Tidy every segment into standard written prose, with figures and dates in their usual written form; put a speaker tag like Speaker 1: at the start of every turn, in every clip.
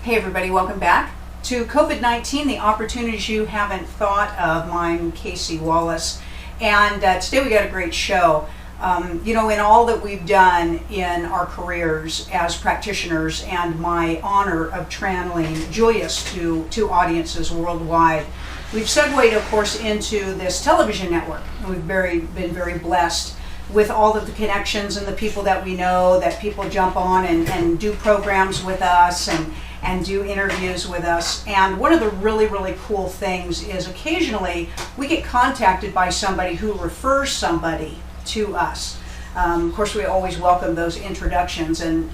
Speaker 1: Hey everybody, welcome back to COVID-19, the opportunities you haven't thought of. I'm Casey Wallace, and today we got a great show. In all that we've done in our careers as practitioners and my honor of channeling joyous to audiences worldwide, we've segued, of course, into this television network. We've been very blessed with all of the connections and the people that we know, that people jump on and do programs with us and do interviews with us. And one of the really, really cool things is occasionally we get contacted by somebody who refers somebody to us. Of course, we always welcome those introductions. And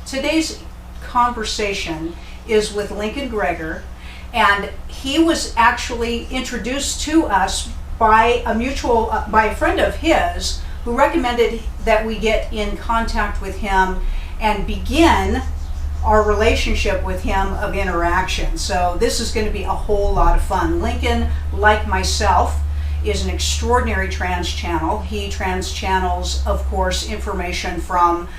Speaker 1: today's conversation is with Lincoln Gergar, and he was actually introduced to us by a friend of his who recommended that we get in contact with him and begin our relationship with him of interaction. So this is going to be a whole lot of fun. Lincoln, like myself, is an extraordinary trans channel. He trans channels, of course, information from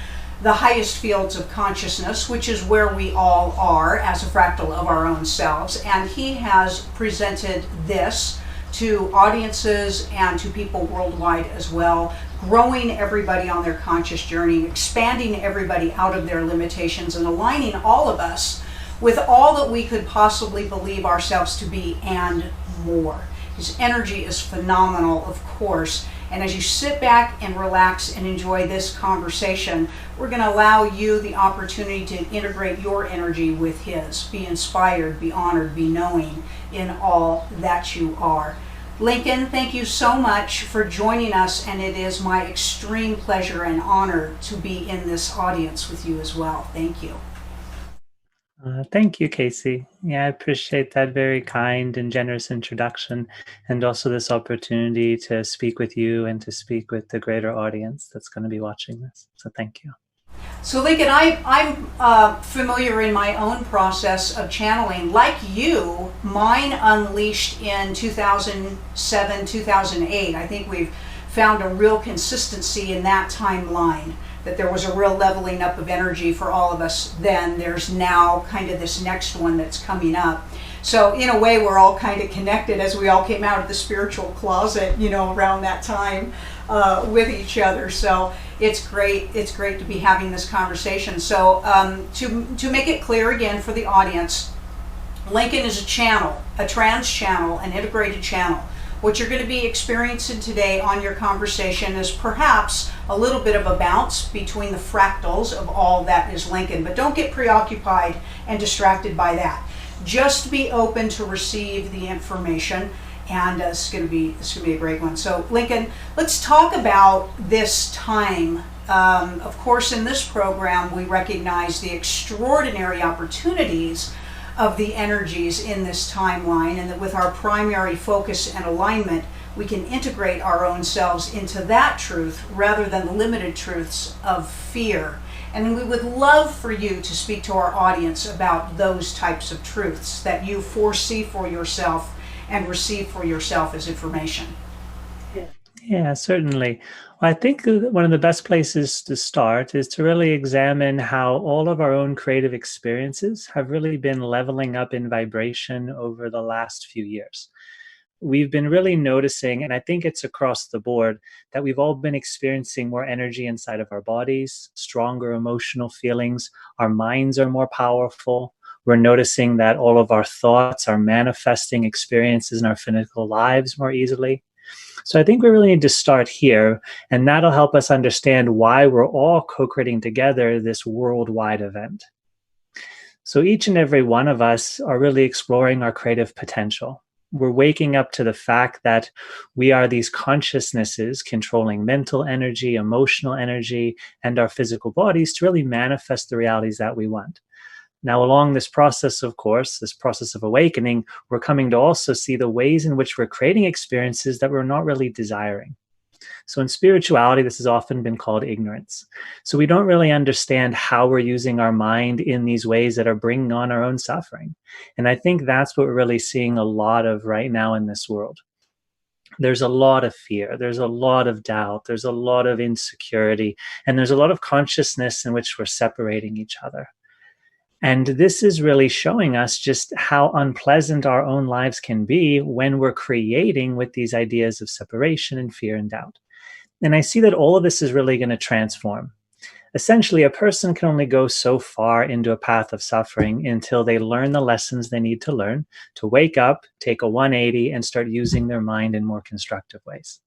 Speaker 1: the highest fields of consciousness, which is where we all are as a fractal of our own selves. And he has presented this to audiences and to people worldwide as well, growing everybody on their conscious journey, expanding everybody out of their limitations, and aligning all of us with all that we could possibly believe ourselves to be and more. His energy is phenomenal, of course, and as you sit back and relax and enjoy this conversation, we're going to allow you the opportunity to integrate your energy with his. Be inspired, be honored, be knowing in all that you are. Lincoln, thank you so much for joining us, and it is my extreme pleasure and honor to be in this audience with you as well. Thank you.
Speaker 2: Thank you, Casey. Yeah, I appreciate that very kind and generous introduction, and also this opportunity to speak with you and to speak with the greater audience that's going to be watching this. So thank you.
Speaker 1: So Lincoln, I'm familiar in my own process of channeling. Like you, mine unleashed in 2007, 2008. I think we've found a real consistency in that timeline, that there was a real leveling up of energy for all of us then. There's now kind of this next one that's coming up. So in a way, we're all kind of connected as we all came out of the spiritual closet, around that time with each other. So it's great to be having this conversation. So to make it clear again for the audience, Lincoln is a channel, a trans channel, an integrated channel. What you're going to be experiencing today on your conversation is perhaps a little bit of a bounce between the fractals of all that is Lincoln, but don't get preoccupied and distracted by that. Just be open to receive the information, and it's going to be a great one. So Lincoln, let's talk about this time. Of course, in this program, we recognize the extraordinary opportunities of the energies in this timeline, and that with our primary focus and alignment, we can integrate our own selves into that truth rather than the limited truths of fear. And we would love for you to speak to our audience about those types of truths that you foresee for yourself and receive for yourself as information.
Speaker 2: Yeah, certainly. Well, I think one of the best places to start is to really examine how all of our own creative experiences have really been leveling up in vibration over the last few years. We've been really noticing, and I think it's across the board, that we've all been experiencing more energy inside of our bodies, stronger emotional feelings, our minds are more powerful. We're noticing that all of our thoughts are manifesting experiences in our physical lives more easily. So I think we really need to start here, and that'll help us understand why we're all co-creating together this worldwide event. So each and every one of us are really exploring our creative potential. We're waking up to the fact that we are these consciousnesses controlling mental energy, emotional energy, and our physical bodies to really manifest the realities that we want. Now, along this process, of course, this process of awakening, we're coming to also see the ways in which we're creating experiences that we're not really desiring. So in spirituality, this has often been called ignorance. So we don't really understand how we're using our mind in these ways that are bringing on our own suffering. And I think that's what we're really seeing a lot of right now in this world. There's a lot of fear, there's a lot of doubt, there's a lot of insecurity, and there's a lot of consciousness in which we're separating each other. And this is really showing us just how unpleasant our own lives can be when we're creating with these ideas of separation and fear and doubt. And I see that all of this is really going to transform. Essentially, a person can only go so far into a path of suffering until they learn the lessons they need to learn to wake up, take a 180, and start using their mind in more constructive ways.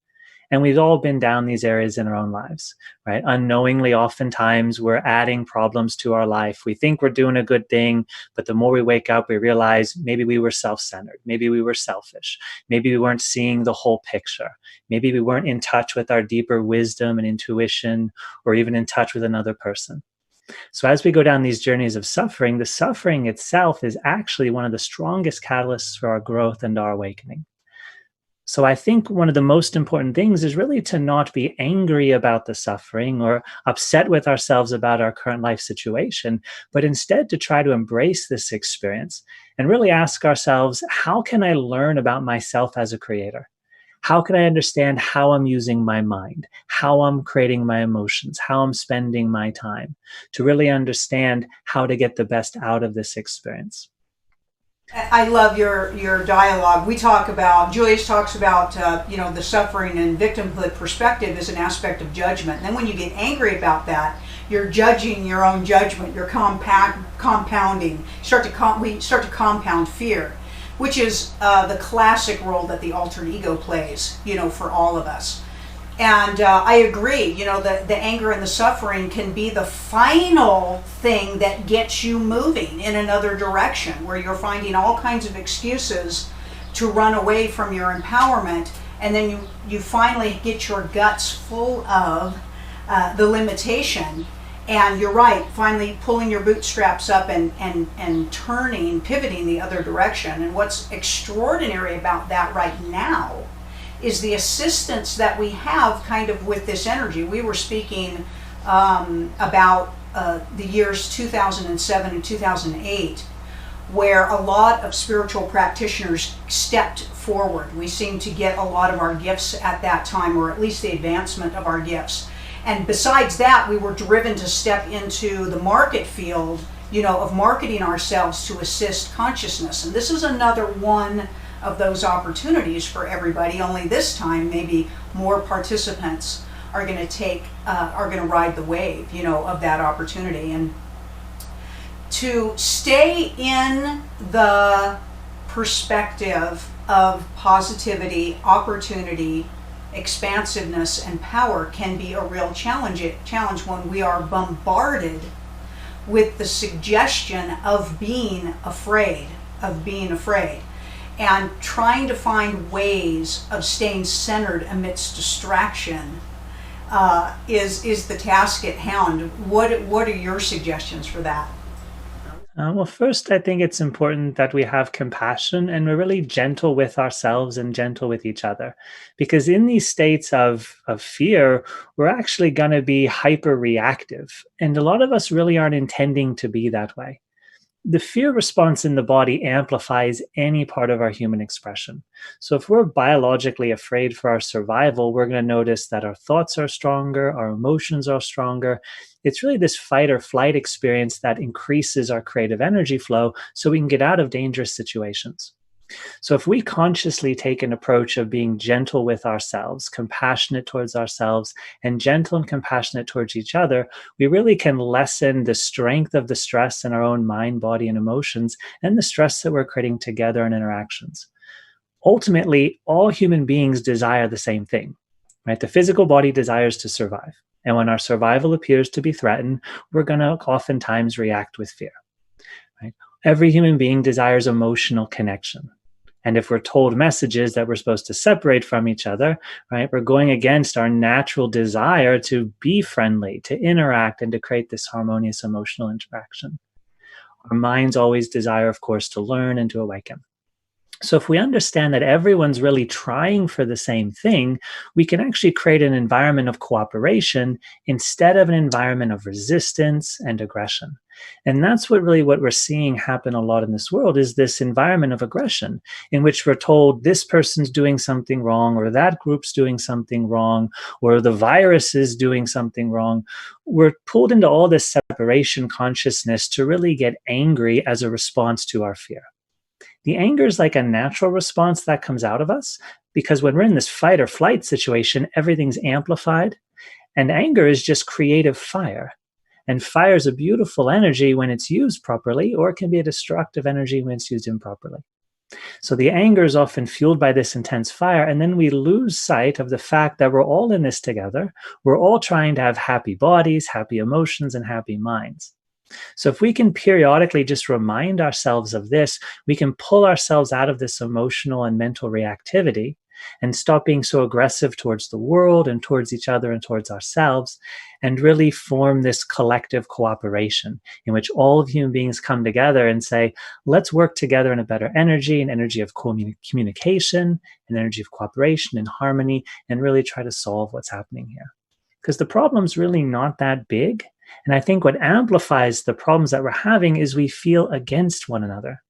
Speaker 2: And we've all been down these areas in our own lives, right? Unknowingly, oftentimes we're adding problems to our life. We think we're doing a good thing, but the more we wake up, we realize maybe we were self-centered. Maybe we were selfish. Maybe we weren't seeing the whole picture. Maybe we weren't in touch with our deeper wisdom and intuition, or even in touch with another person. So as we go down these journeys of suffering, the suffering itself is actually one of the strongest catalysts for our growth and our awakening. So I think one of the most important things is really to not be angry about the suffering or upset with ourselves about our current life situation, but instead to try to embrace this experience and really ask ourselves, how can I learn about myself as a creator? How can I understand how I'm using my mind, how I'm creating my emotions, how I'm spending my time, to really understand how to get the best out of this experience?
Speaker 1: I love your dialogue. We talk about, Julius talks about, the suffering and victimhood perspective as an aspect of judgment. And then when you get angry about that, you're judging your own judgment. You're compounding. We start to compound fear, which is the classic role that the alter ego plays, for all of us. And I agree, the anger and the suffering can be the final thing that gets you moving in another direction, where you're finding all kinds of excuses to run away from your empowerment. And then you finally get your guts full of the limitation. And you're right, finally pulling your bootstraps up and pivoting the other direction. And what's extraordinary about that right now is the assistance that we have kind of with this energy. We were speaking about the years 2007 and 2008, where a lot of spiritual practitioners stepped forward. We seemed to get a lot of our gifts at that time, or at least the advancement of our gifts. And besides that, we were driven to step into the market field, of marketing ourselves to assist consciousness. And this is another one of those opportunities for everybody, only this time maybe more participants are going to ride the wave, of that opportunity. And to stay in the perspective of positivity, opportunity, expansiveness, and power can be a real challenge when we are bombarded with the suggestion of being afraid, and trying to find ways of staying centered amidst distraction is the task at hand. What are your suggestions for that?
Speaker 2: Well, first, I think it's important that we have compassion and we're really gentle with ourselves and gentle with each other. Because in these states of fear, we're actually going to be hyper reactive. And a lot of us really aren't intending to be that way. The fear response in the body amplifies any part of our human expression. So if we're biologically afraid for our survival, we're going to notice that our thoughts are stronger, our emotions are stronger. It's really this fight or flight experience that increases our creative energy flow so we can get out of dangerous situations. So if we consciously take an approach of being gentle with ourselves, compassionate towards ourselves, and gentle and compassionate towards each other, we really can lessen the strength of the stress in our own mind, body, and emotions, and the stress that we're creating together in interactions. Ultimately, all human beings desire the same thing, right? The physical body desires to survive. And when our survival appears to be threatened, we're going to oftentimes react with fear, right? Every human being desires emotional connection. And if we're told messages that we're supposed to separate from each other, right, we're going against our natural desire to be friendly, to interact, and to create this harmonious emotional interaction. Our minds always desire, of course, to learn and to awaken. So if we understand that everyone's really trying for the same thing, we can actually create an environment of cooperation instead of an environment of resistance and aggression. And that's what we're seeing happen a lot in this world, is this environment of aggression in which we're told this person's doing something wrong, or that group's doing something wrong, or the virus is doing something wrong. We're pulled into all this separation consciousness to really get angry as a response to our fear. The anger is like a natural response that comes out of us, because when we're in this fight or flight situation, everything's amplified. And anger is just creative fire. And fire is a beautiful energy when it's used properly, or it can be a destructive energy when it's used improperly. So the anger is often fueled by this intense fire, and then we lose sight of the fact that we're all in this together. We're all trying to have happy bodies, happy emotions, and happy minds. So if we can periodically just remind ourselves of this, we can pull ourselves out of this emotional and mental reactivity and stop being so aggressive towards the world and towards each other and towards ourselves, and really form this collective cooperation in which all of human beings come together and say, let's work together in a better energy, an energy of communication, an energy of cooperation and harmony, and really try to solve what's happening here. Because the problem's really not that big. And I think what amplifies the problems that we're having is we feel against one another.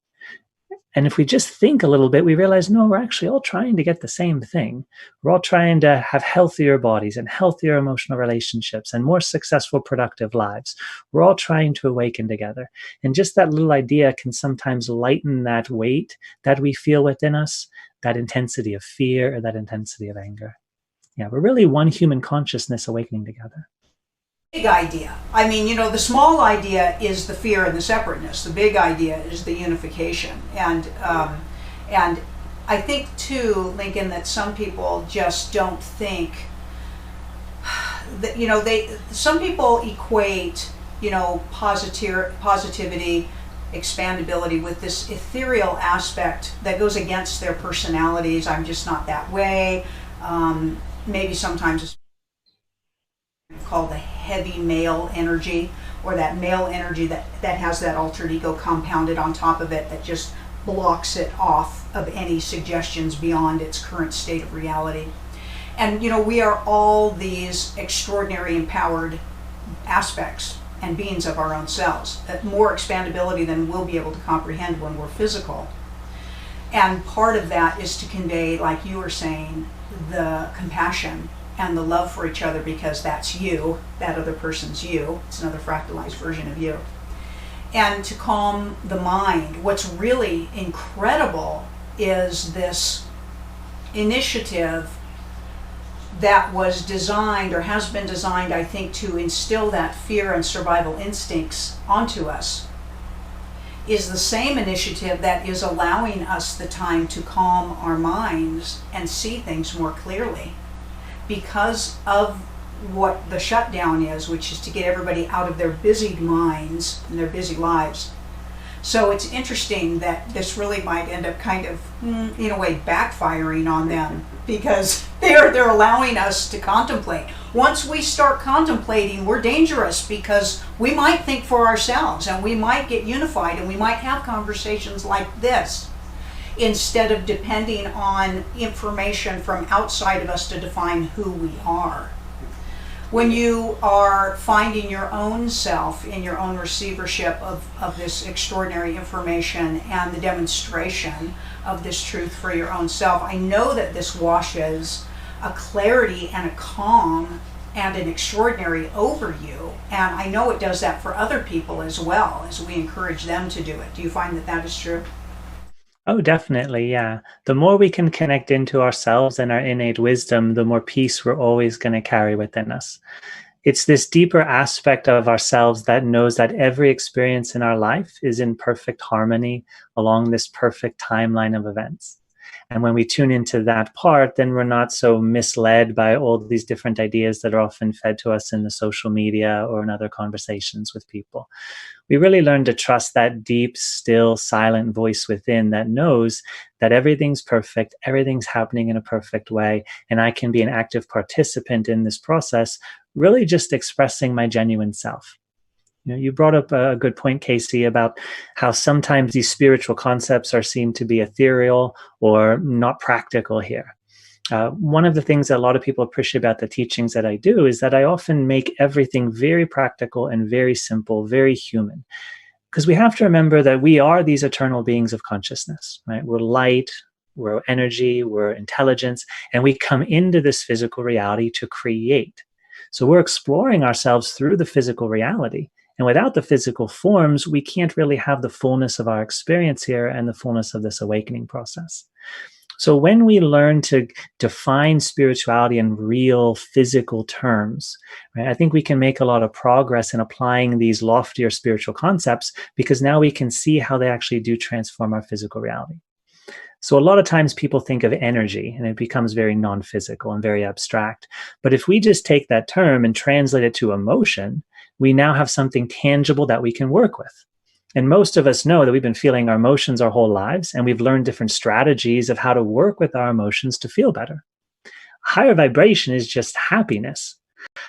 Speaker 2: And if we just think a little bit, we realize, no, we're actually all trying to get the same thing. We're all trying to have healthier bodies and healthier emotional relationships and more successful, productive lives. We're all trying to awaken together. And just that little idea can sometimes lighten that weight that we feel within us, that intensity of fear or that intensity of anger. Yeah, we're really one human consciousness awakening together.
Speaker 1: Big idea. I mean, the small idea is the fear and the separateness. The big idea is the unification. And I think too, Lincoln, that some people just don't think that, some people equate, positivity, expandability with this ethereal aspect that goes against their personalities. I'm just not that way. Maybe sometimes it's called the heavy male energy, or that male energy that has that altered ego compounded on top of it, that just blocks it off of any suggestions beyond its current state of reality. And we are all these extraordinary empowered aspects and beings of our own selves, more expandability than we'll be able to comprehend when we're physical. And part of that is to convey, like you were saying, the compassion and the love for each other, because that's you, that other person's you. It's another fractalized version of you. And to calm the mind. What's really incredible is this initiative that was designed, or has been designed, I think, to instill that fear and survival instincts onto us, is the same initiative that is allowing us the time to calm our minds and see things more clearly, because of what the shutdown is, which is to get everybody out of their busy minds and their busy lives. So it's interesting that this really might end up kind of, in a way, backfiring on them, because they're allowing us to contemplate. Once we start contemplating, we're dangerous, because we might think for ourselves, and we might get unified, and we might have conversations like this, instead of depending on information from outside of us to define who we are. When you are finding your own self in your own receivership of this extraordinary information and the demonstration of this truth for your own self, I know that this washes a clarity and a calm and an extraordinary over you. And I know it does that for other people as well, as we encourage them to do it. Do you find that that is true?
Speaker 2: Oh, definitely. Yeah. The more we can connect into ourselves and our innate wisdom, the more peace we're always going to carry within us. It's this deeper aspect of ourselves that knows that every experience in our life is in perfect harmony along this perfect timeline of events. And when we tune into that part, then we're not so misled by all these different ideas that are often fed to us in the social media or in other conversations with people. We really learn to trust that deep, still, silent voice within that knows that everything's perfect, everything's happening in a perfect way, and I can be an active participant in this process, really just expressing my genuine self. You brought up a good point, Casey, about how sometimes these spiritual concepts are seen to be ethereal or not practical here. One of the things that a lot of people appreciate about the teachings that I do is that I often make everything very practical and very simple, very human. Because we have to remember that we are these eternal beings of consciousness, right? We're light, we're energy, we're intelligence, and we come into this physical reality to create. So we're exploring ourselves through the physical reality. And without the physical forms, we can't really have the fullness of our experience here and the fullness of this awakening process. So when we learn to define spirituality in real physical terms, right, I think we can make a lot of progress in applying these loftier spiritual concepts, because now we can see how they actually do transform our physical reality. So a lot of times people think of energy and it becomes very non-physical and very abstract. But if we just take that term and translate it to emotion, we now have something tangible that we can work with. And most of us know that we've been feeling our emotions our whole lives, and we've learned different strategies of how to work with our emotions to feel better. Higher vibration is just happiness.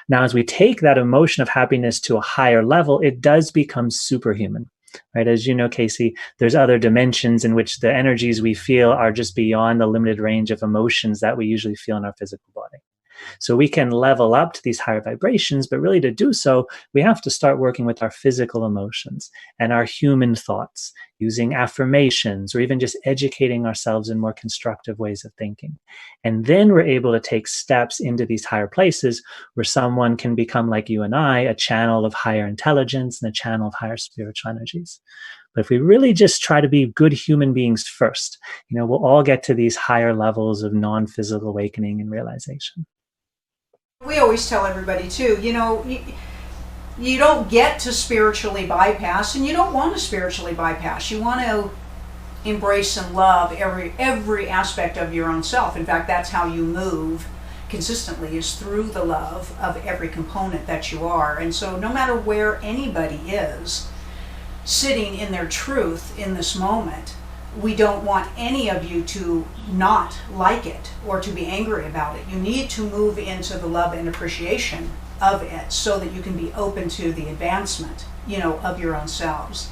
Speaker 2: Now, as we take that emotion of happiness to a higher level, it does become superhuman, right? As you know, Casey, there's other dimensions in which the energies we feel are just beyond the limited range of emotions that we usually feel in our physical body. So we can level up to these higher vibrations, but really to do so, we have to start working with our physical emotions and our human thoughts, using affirmations or even just educating ourselves in more constructive ways of thinking. And then we're able to take steps into these higher places where someone can become like you and I, a channel of higher intelligence and a channel of higher spiritual energies. But if we really just try to be good human beings first, we'll all get to these higher levels of non-physical awakening and realization.
Speaker 1: We always tell everybody too, you don't get to spiritually bypass, and you don't want to spiritually bypass. You want to embrace and love every aspect of your own self. In fact, that's how you move consistently, is through the love of every component that you are. And so no matter where anybody is sitting in their truth in this moment, we don't want any of you to not like it or to be angry about it. You need to move into the love and appreciation of it so that you can be open to the advancement, of your own selves,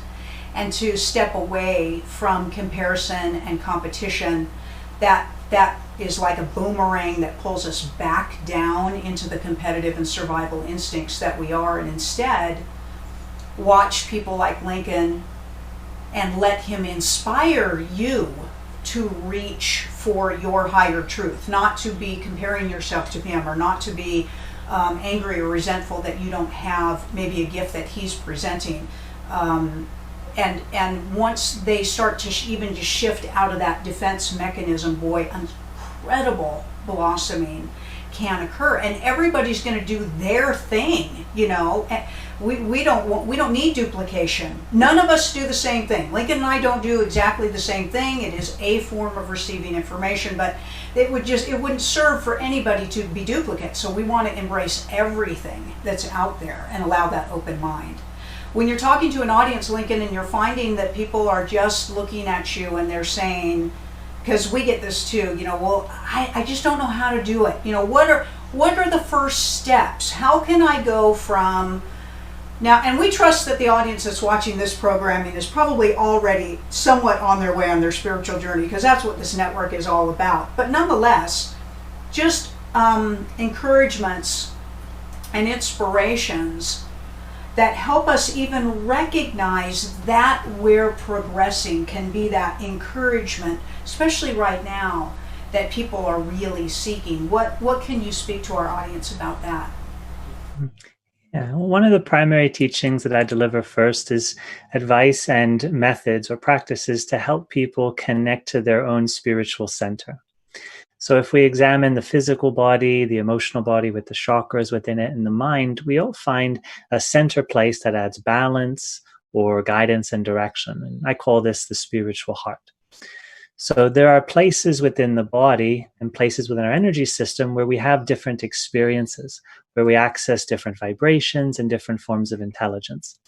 Speaker 1: and to step away from comparison and competition that is like a boomerang that pulls us back down into the competitive and survival instincts that we are, and instead watch people like Lincoln and let him inspire you to reach for your higher truth, not to be comparing yourself to him, or not to be angry or resentful that you don't have maybe a gift that he's presenting. And once they start to even just shift out of that defense mechanism, boy, incredible blossoming can occur, and everybody's going to do their thing. We don't need duplication. None of us do the same thing. Lincoln and I don't do exactly the same thing. It is a form of receiving information, but it wouldn't serve for anybody to be duplicate. So we want to embrace everything that's out there and allow that open mind. When you're talking to an audience, Lincoln, and you're finding that people are just looking at you and they're saying, because we get this too, I just don't know how to do it. What are the first steps? How can I go from now? And we trust that the audience that's watching this programming is probably already somewhat on their way on their spiritual journey, because that's what this network is all about. But nonetheless, just encouragements and inspirations that help us even recognize that we're progressing can be that encouragement, especially right now that people are really seeking. What can you speak to our audience about that?
Speaker 2: Yeah, one of the primary teachings that I deliver first is advice and methods or practices to help people connect to their own spiritual center. So if we examine the physical body, the emotional body with the chakras within it, and the mind, we all find a center place that adds balance or guidance and direction. And I call this the spiritual heart. So there are places within the body and places within our energy system where we have different experiences, where we access different vibrations and different forms of intelligence.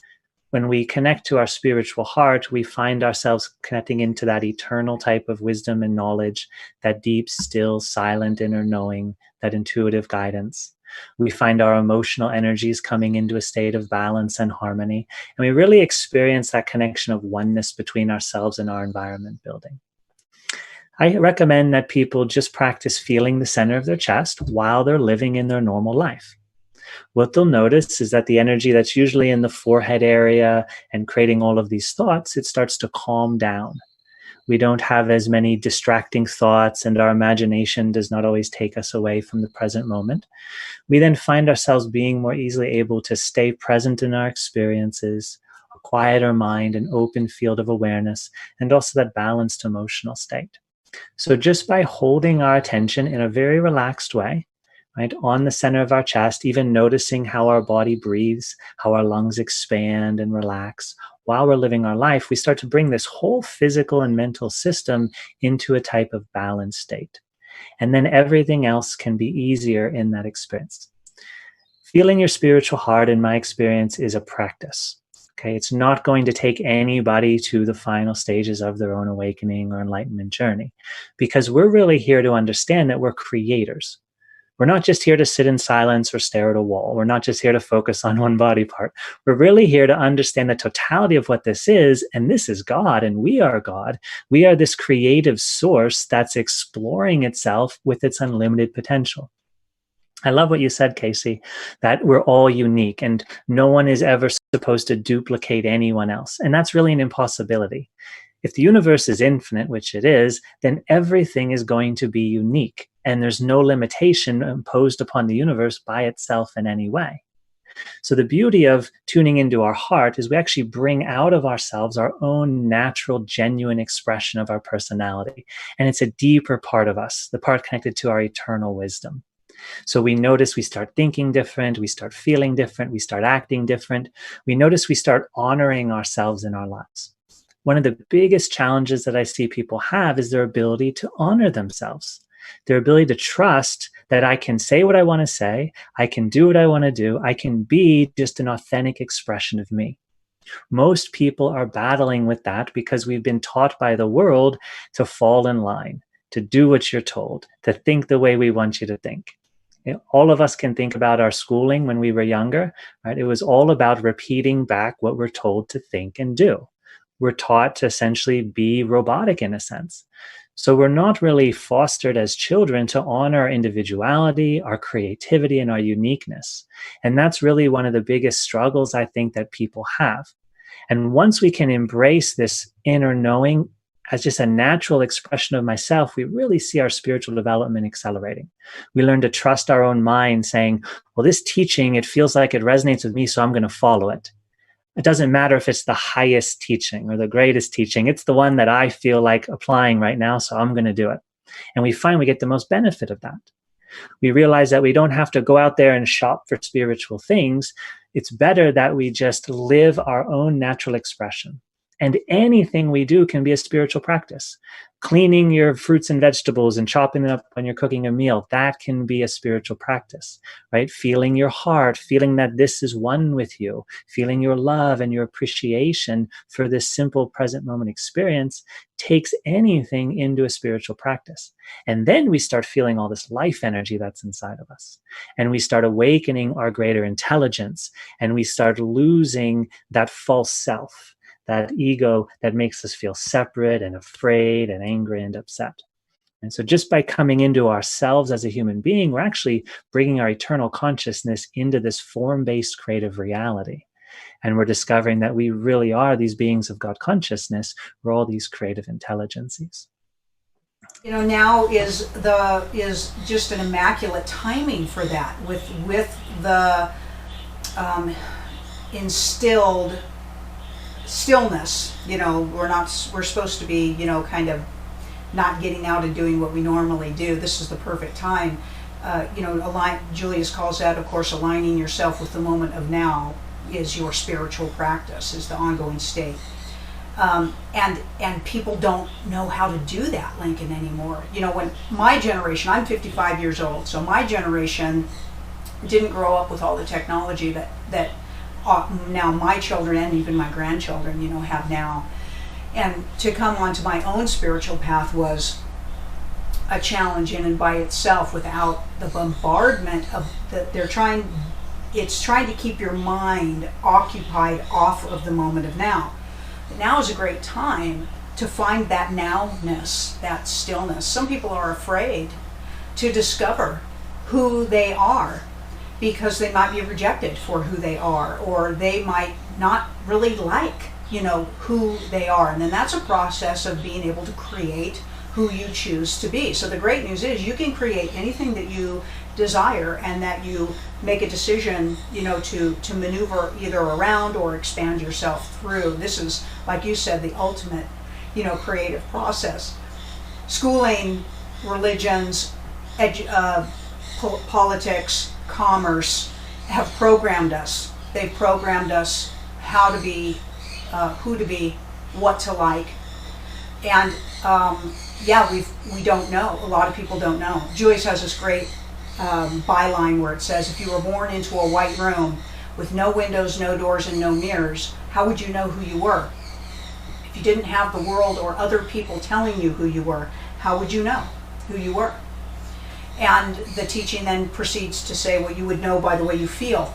Speaker 2: When we connect to our spiritual heart, we find ourselves connecting into that eternal type of wisdom and knowledge, that deep, still, silent inner knowing, that intuitive guidance. We find our emotional energies coming into a state of balance and harmony, and we really experience that connection of oneness between ourselves and our environment building. I recommend that people just practice feeling the center of their chest while they're living in their normal life. What they'll notice is that the energy that's usually in the forehead area and creating all of these thoughts, it starts to calm down. We don't have as many distracting thoughts, and our imagination does not always take us away from the present moment. We then find ourselves being more easily able to stay present in our experiences, a quieter mind, an open field of awareness, and also that balanced emotional state. So just by holding our attention in a very relaxed way, right, on the center of our chest, even noticing how our body breathes, how our lungs expand and relax while we're living our life, we start to bring this whole physical and mental system into a type of balanced state. And then everything else can be easier in that experience. Feeling your spiritual heart, in my experience, is a practice. Okay, it's not going to take anybody to the final stages of their own awakening or enlightenment journey, because we're really here to understand that we're creators. We're not just here to sit in silence or stare at a wall. We're not just here to focus on one body part. We're really here to understand the totality of what this is, and this is God, and we are God. We are this creative source that's exploring itself with its unlimited potential. I love what you said, Casey, that we're all unique and no one is ever supposed to duplicate anyone else. And that's really an impossibility. If the universe is infinite, which it is, then everything is going to be unique. And there's no limitation imposed upon the universe by itself in any way. So the beauty of tuning into our heart is we actually bring out of ourselves our own natural, genuine expression of our personality. And it's a deeper part of us, the part connected to our eternal wisdom. So we notice we start thinking different, we start feeling different, we start acting different. We notice we start honoring ourselves in our lives. One of the biggest challenges that I see people have is their ability to honor themselves, their ability to trust that I can say what I want to say, I can do what I want to do, I can be just an authentic expression of me. Most people are battling with that because we've been taught by the world to fall in line, to do what you're told, to think the way we want you to think. All of us can think about our schooling when we were younger, right? It was all about repeating back what we're told to think and do. We're taught to essentially be robotic in a sense. So we're not really fostered as children to honor our individuality, our creativity, and our uniqueness. And that's really one of the biggest struggles I think that people have. And once we can embrace this inner knowing as just a natural expression of myself, we really see our spiritual development accelerating. We learn to trust our own mind, saying, well, this teaching, it feels like it resonates with me, so I'm going to follow it. It doesn't matter if it's the highest teaching or the greatest teaching. It's the one that I feel like applying right now, so I'm going to do it. And we find we get the most benefit of that. We realize that we don't have to go out there and shop for spiritual things. It's better that we just live our own natural expression. And anything we do can be a spiritual practice. Cleaning your fruits and vegetables and chopping them up when you're cooking a meal, that can be a spiritual practice, right? Feeling your heart, feeling that this is one with you, feeling your love and your appreciation for this simple present moment experience takes anything into a spiritual practice. And then we start feeling all this life energy that's inside of us. And we start awakening our greater intelligence, and we start losing that false self, that ego that makes us feel separate and afraid and angry and upset. And so just by coming into ourselves as a human being, we're actually bringing our eternal consciousness into this form-based creative reality. And we're discovering that we really are these beings of God consciousness. We're all these creative intelligences.
Speaker 1: You know, now is just an immaculate timing for that, with the instilled stillness. You know, we're supposed to be, you know, kind of not getting out and doing what we normally do. This is the perfect time. You know, Julius calls that, of course, aligning yourself with the moment of now is your spiritual practice, is the ongoing state. And people don't know how to do that, Lincoln, anymore. You know, when my generation, I'm 55 years old, so my generation didn't grow up with all the technology that now my children and even my grandchildren, you know, have now. And to come onto my own spiritual path was a challenge in and by itself, without the bombardment of it's trying to keep your mind occupied off of the moment of now. But now is a great time to find that nowness, that stillness. Some people are afraid to discover who they are because they might be rejected for who they are, or they might not really like, who they are. And then that's a process of being able to create who you choose to be. So the great news is you can create anything that you desire, and that you make a decision, to maneuver either around or expand yourself through. This is, like you said, the ultimate, creative process. Schooling, religions, politics, commerce have programmed us. They've programmed us how to be, who to be, what to like. And we don't know. A lot of people don't know. Joyce has this great byline where it says, if you were born into a white room with no windows, no doors, and no mirrors, how would you know who you were? If you didn't have the world or other people telling you who you were, how would you know who you were? And the teaching then proceeds to say, well, you would know by the way you feel.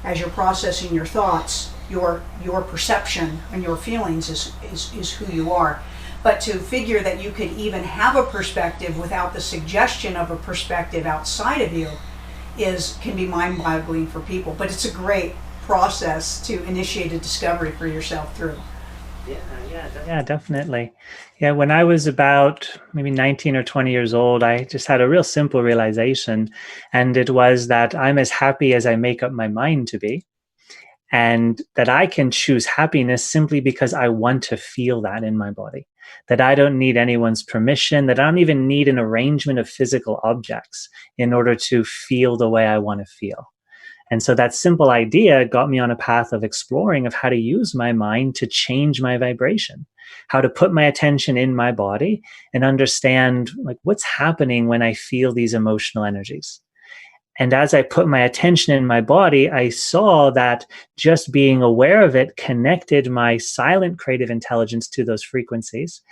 Speaker 1: As you're processing your thoughts, your perception and your feelings is who you are. But to figure that you could even have a perspective without the suggestion of a perspective outside of you can be mind-boggling for people. But it's a great process to initiate a discovery for yourself through.
Speaker 2: Yeah, definitely. Yeah, when I was about maybe 19 or 20 years old, I just had a real simple realization, and it was that I'm as happy as I make up my mind to be, and that I can choose happiness simply because I want to feel that in my body, that I don't need anyone's permission, that I don't even need an arrangement of physical objects in order to feel the way I want to feel. And so that simple idea got me on a path of exploring of how to use my mind to change my vibration, how to put my attention in my body and understand what's happening when I feel these emotional energies. And as I put my attention in my body, I saw that just being aware of it connected my silent creative intelligence to those frequencies.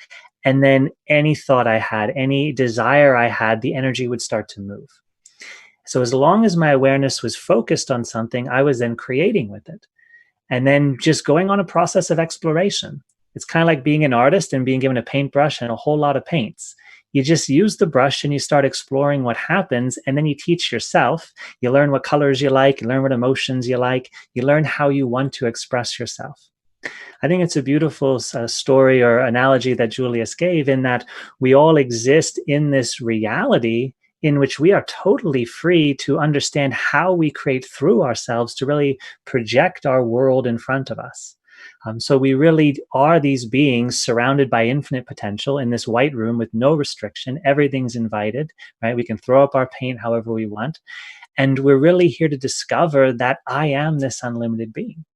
Speaker 2: And then any thought I had, any desire I had, the energy would start to move. So as long as my awareness was focused on something, I was then creating with it. And then just going on a process of exploration. It's kind of like being an artist and being given a paintbrush and a whole lot of paints. You just use the brush and you start exploring what happens, and then you teach yourself. You learn what colors you like, you learn what emotions you like, you learn how you want to express yourself. I think it's a beautiful story or analogy that Julius gave, in that we all exist in this reality in which we are totally free to understand how we create through ourselves to really project our world in front of us. So we really are these beings surrounded by infinite potential in this white room with no restriction. Everything's invited, right? We can throw up our paint however we want. And we're really here to discover that I am this unlimited being.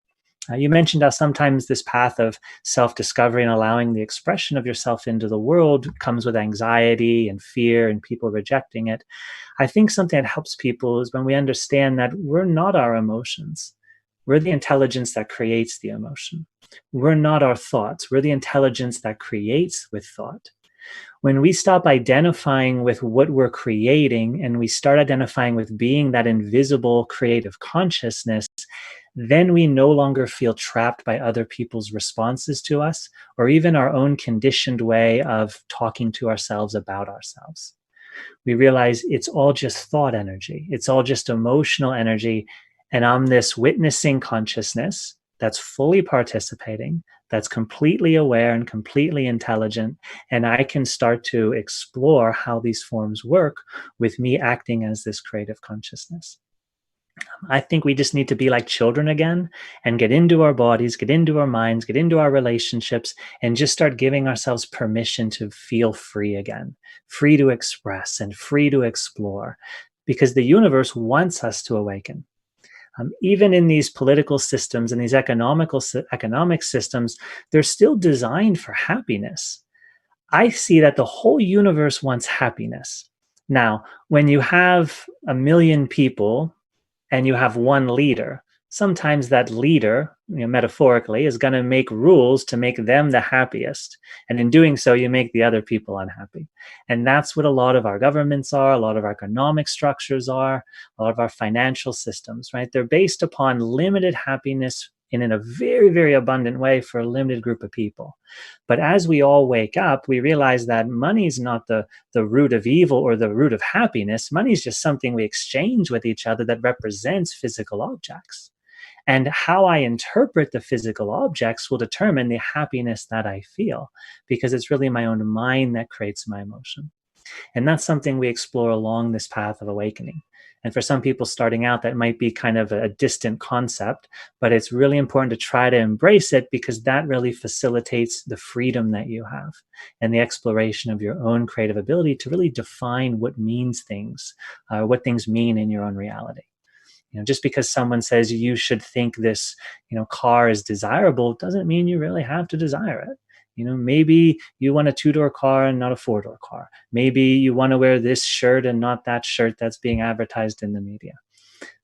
Speaker 2: You mentioned how sometimes this path of self-discovery and allowing the expression of yourself into the world comes with anxiety and fear and people rejecting it. I think something that helps people is when we understand that we're not our emotions. We're the intelligence that creates the emotion. We're not our thoughts. We're the intelligence that creates with thought. When we stop identifying with what we're creating and we start identifying with being that invisible creative consciousness, then we no longer feel trapped by other people's responses to us or even our own conditioned way of talking to ourselves about ourselves. We realize it's all just thought energy. It's all just emotional energy. And I'm this witnessing consciousness that's fully participating, that's completely aware and completely intelligent. And I can start to explore how these forms work with me acting as this creative consciousness. I think we just need to be like children again and get into our bodies, get into our minds, get into our relationships, and just start giving ourselves permission to feel free again, free to express and free to explore, because the universe wants us to awaken. Even in these political systems and these economic systems, they're still designed for happiness. I see that the whole universe wants happiness. Now, when you have 1 million people and you have one leader, sometimes that leader, metaphorically, is going to make rules to make them the happiest. And in doing so, you make the other people unhappy. And that's what a lot of our governments are, a lot of our economic structures are, a lot of our financial systems, right? They're based upon limited happiness and in a very, very abundant way for a limited group of people. But as we all wake up, we realize that money is not the root of evil or the root of happiness. Money is just something we exchange with each other that represents physical objects. And how I interpret the physical objects will determine the happiness that I feel, because it's really my own mind that creates my emotion. And that's something we explore along this path of awakening. And for some people starting out, that might be kind of a distant concept, but it's really important to try to embrace it, because that really facilitates the freedom that you have and the exploration of your own creative ability to really define what means things, what things mean in your own reality. Just because someone says you should think this, car is desirable, doesn't mean you really have to desire it. Maybe you want a 2-door car and not a 4-door car. Maybe you want to wear this shirt and not that shirt that's being advertised in the media.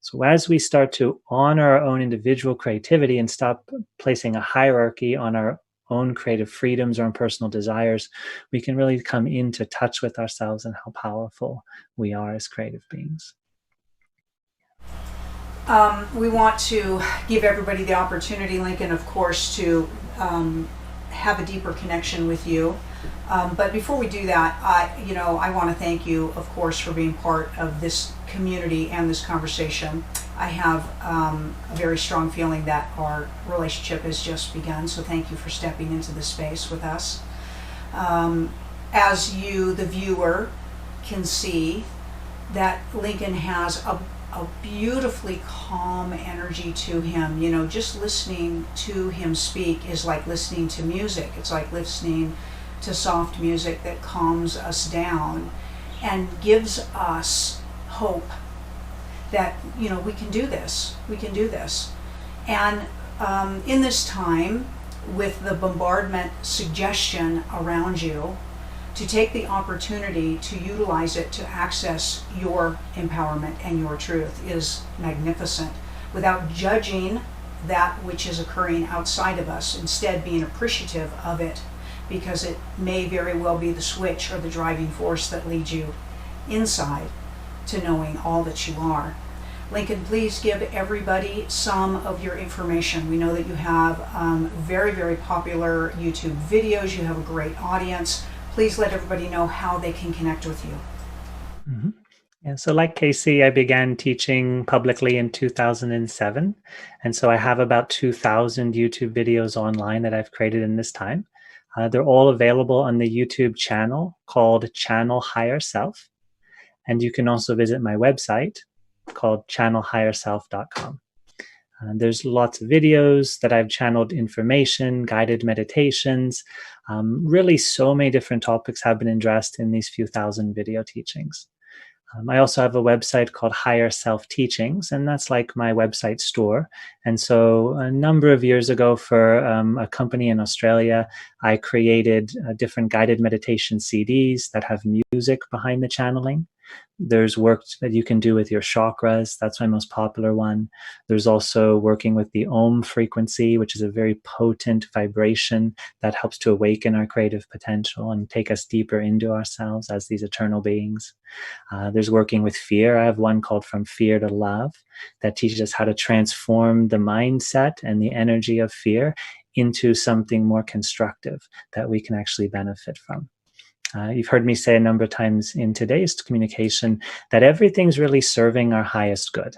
Speaker 2: So as we start to honor our own individual creativity and stop placing a hierarchy on our own creative freedoms or own personal desires, we can really come into touch with ourselves and how powerful we are as creative beings.
Speaker 1: We want to give everybody the opportunity, Lincoln, of course, to have a deeper connection with you. But before we do that, I want to thank you, of course, for being part of this community and this conversation. I have a very strong feeling that our relationship has just begun, so thank you for stepping into this space with us. As you, the viewer, can see that Lincoln has a beautifully calm energy to him. Just listening to him speak is like listening to music. It's like listening to soft music that calms us down and gives us hope that, we can do this. We can do this. And in this time, with the bombardment suggestion around you, to take the opportunity to utilize it to access your empowerment and your truth is magnificent, without judging that which is occurring outside of us, instead being appreciative of it, because it may very well be the switch or the driving force that leads you inside to knowing all that you are. Lincoln, please give everybody some of your information. We know that you have very, very popular YouTube videos. You have a great audience. Please let everybody know how they can connect with you.
Speaker 2: Mm-hmm. Yeah, so like Casey, I began teaching publicly in 2007. And so I have about 2,000 YouTube videos online that I've created in this time. They're all available on the YouTube channel called Channel Higher Self. And you can also visit my website called channelhigherself.com. There's lots of videos that I've channeled information, guided meditations. Really, so many different topics have been addressed in these few thousand video teachings. I also have a website called Higher Self Teachings, and that's like my website store. And so a number of years ago for a company in Australia, I created different guided meditation CDs that have music behind the channeling. There's work that you can do with your chakras. That's my most popular one. There's also working with the Om frequency, which is a very potent vibration that helps to awaken our creative potential and take us deeper into ourselves as these eternal beings. There's working with fear. I have one called From Fear to Love that teaches us how to transform the mindset and the energy of fear into something more constructive that we can actually benefit from. You've heard me say a number of times in today's communication that everything's really serving our highest good,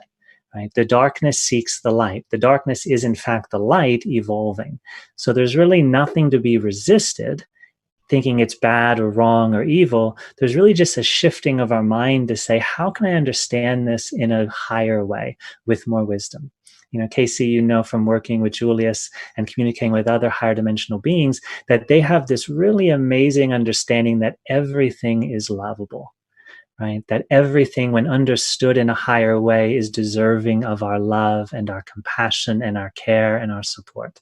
Speaker 2: right? The darkness seeks the light. The darkness is, in fact, the light evolving. So there's really nothing to be resisted, thinking it's bad or wrong or evil. There's really just a shifting of our mind to say, how can I understand this in a higher way with more wisdom? Casey, from working with Julius and communicating with other higher dimensional beings, that they have this really amazing understanding that everything is lovable, right? That everything, when understood in a higher way, is deserving of our love and our compassion and our care and our support.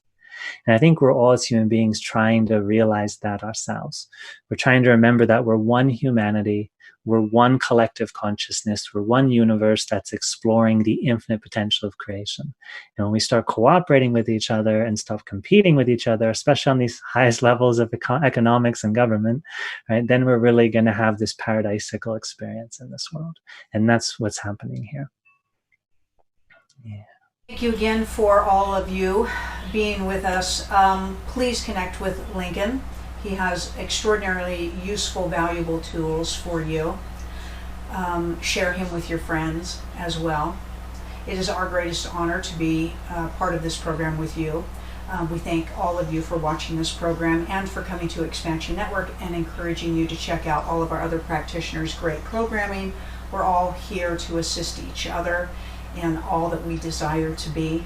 Speaker 2: And I think we're all as human beings trying to realize that ourselves. We're trying to remember that we're one humanity, we're one collective consciousness, we're one universe that's exploring the infinite potential of creation. And when we start cooperating with each other and stop competing with each other, especially on these highest levels of economics and government, right, then we're really going to have this paradisical experience in this world. And that's what's happening here. Yeah.
Speaker 1: Thank you again for all of you being with us. Please connect with Lincoln. He has extraordinarily useful, valuable tools for you. Share him with your friends as well. It is our greatest honor to be part of this program with you. We thank all of you for watching this program and for coming to Xpnsion Network and encouraging you to check out all of our other practitioners' great programming. We're all here to assist each other in all that we desire to be.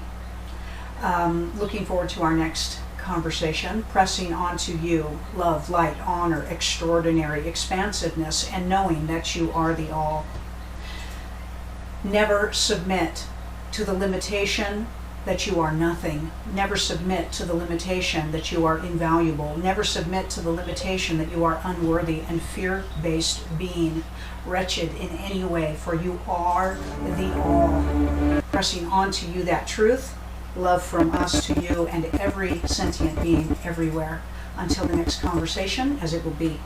Speaker 1: Looking forward to our next conversation, pressing on to you, love, light, honor, extraordinary, expansiveness, and knowing that you are the all. Never submit to the limitation that you are nothing. Never submit to the limitation that you are invaluable. Never submit to the limitation that you are unworthy and fear-based being, wretched in any way, for you are the all. Pressing on to you that truth, love from us to you and every sentient being everywhere. Until the next conversation, as it will be.